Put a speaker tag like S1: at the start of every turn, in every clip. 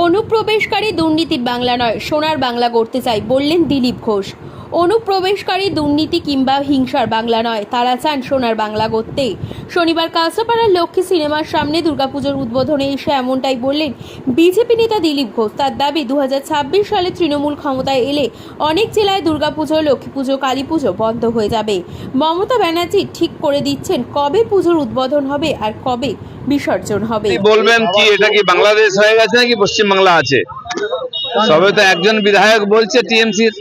S1: অনুপ্রবেশকারী দুর্নীতি বাংলা নয়, সোনার বাংলা গড়তে চাই বললেন দিলীপ ঘোষ। অনুপ্রবেশকারী দুর্নীতি কিংবা হিংসার বাংলা নয়, তারা চান সোনার বাংলা গড়তে। শনিবার কাঁচরাপাড়ার লক্ষ্মী সিনেমার সামনে দুর্গাপুজোর উদ্বোধনে এসে এমনটাই বললেন বিজেপি নেতা দিলীপ ঘোষ। তার দাবি 2026 সালে তৃণমূল ক্ষমতায় এলে অনেক জেলায় দুর্গাপুজো, লক্ষ্মী পুজো, কালী পুজো বন্ধ হয়ে যাবে। মমতা ব্যানার্জি ঠিক করে দিচ্ছেন কবে পুজোর উদ্বোধন হবে আর কবে বিসর্জন হবে।
S2: বলবেন কি এটা কি বাংলাদেশ হয়ে গেছে নাকি পশ্চিম বাংলা আছে? সবে তো একজন বিধায়ক বলছে টিএমসির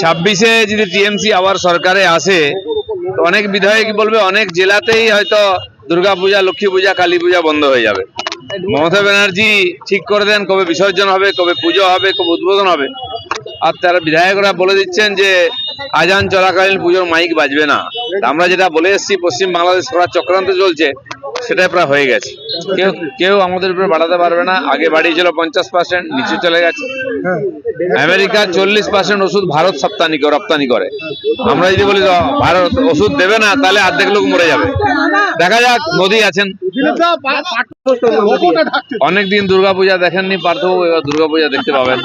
S2: 26-এ যদি টিএমসি আবার সরকারে আসে তো অনেক বিধায়ক বলবে অনেক জেলাতেই হয়তো দুর্গাপূজা, লক্ষ্মী পূজা, কালী পূজা বন্ধ হয়ে যাবে। মমতা ব্যানার্জি ঠিক করে দেন কবে বিসর্জন হবে, কবে পুজো হবে, কবে উদ্বোধন হবে। আর তারা বিধায়করা বলে দিচ্ছেন যে আজান চলাকালীন পুজোর মাইক বাজবে না। আমরা যেটা বলে এসেছি পশ্চিম বাংলাদেশ করার চক্রান্ত চলছে, সেটা প্রায় হয়ে গেছে। কেউ আমাদের উপরে বাড়াতে পারবে না। আগে বাড়িয়েছিল 50%, নিচে চলে গেছে। আমেরিকা 40% ওষুধ ভারত রপ্তানি করে। আমরা যদি বলি ভারত ওষুধ দেবে না, তাহলে অর্ধেক লোক মরে যাবে। দেখা যাক, মোদী আছেন। অনেকদিন দুর্গাপূজা দেখেননি পার্থবাবু, এবার দুর্গাপূজা দেখতে পাবেন।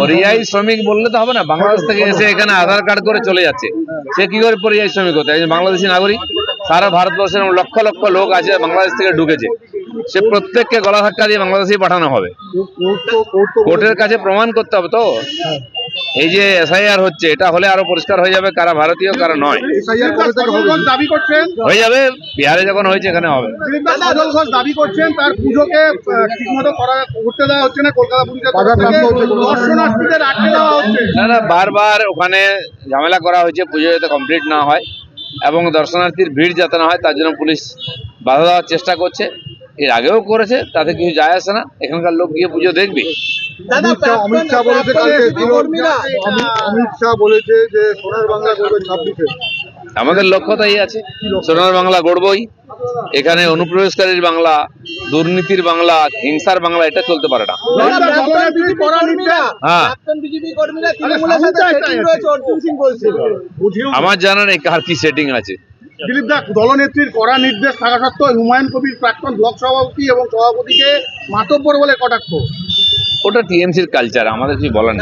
S2: পরিযায়ী শ্রমিক বললে তো হবে না। বাংলাদেশ থেকে এসে এখানে আধার কার্ড করে চলে যাচ্ছে, সে কি করে পরিযায়ী শ্রমিক হতে? একজন বাংলাদেশি নাগরিক। সারা ভারতবর্ষের লক্ষ লক্ষ লোক আছে বাংলাদেশ থেকে ঢুকেছে, সে প্রত্যেককে গলা ধাক্কা দিয়ে বাংলাদেশেই পাঠানো হবে। কোর্টের কাছে প্রমাণ করতে হবে। তো এই যে এসআইআর হচ্ছে, এটা হলে আরো পরিষ্কার হয়ে যাবে কারা ভারতীয় কারা নয়। হয়ে যাবে, বিহারে যখন হয়েছে এখানে হবে।
S3: দাবি করছেন তার পুজোকে ঠিকমতো করতে দেওয়া হচ্ছে না, কলকাতা পুলিশের দর্শনার্থীদের আটকে দেওয়া হচ্ছে।
S2: না, বারবার ওখানে ঝামেলা করা হয়েছে পুজো যাতে কমপ্লিট না হয় এবং দর্শনার্থীর ভিড় যাতে না হয়, তার জন্য পুলিশ বাধা দেওয়ার চেষ্টা করছে। এর আগেও করেছে, তাতে কিছু যায় আসে না। এখানকার লোক গিয়ে পুজো দেখবে।
S3: অমিত শাহ বলেছে যে সোনার বাংলা করবে 26-এ।
S2: আমাদের লক্ষ্য তাই আছে, সোনার বাংলা গড়বই। এখানে অনুপ্রবেশকারীর বাংলা, দুর্নীতির বাংলা, হিংসার বাংলা এটা চলতে পারে না। হ্যাঁ, আমার জানা নেই কার কি সেটিং আছে।
S3: দিলীপ দা, দলনেত্রীর কড়া নির্দেশ থাকা সত্ত্বেও হুমায়ুন কবির প্রাক্তন ব্লক সভাপতি এবং সভাপতিকে মাতব্বর বলে কটাক্ষ।
S2: ওটা টিএমসির কালচার, আমাদের কিছু বলার নেই।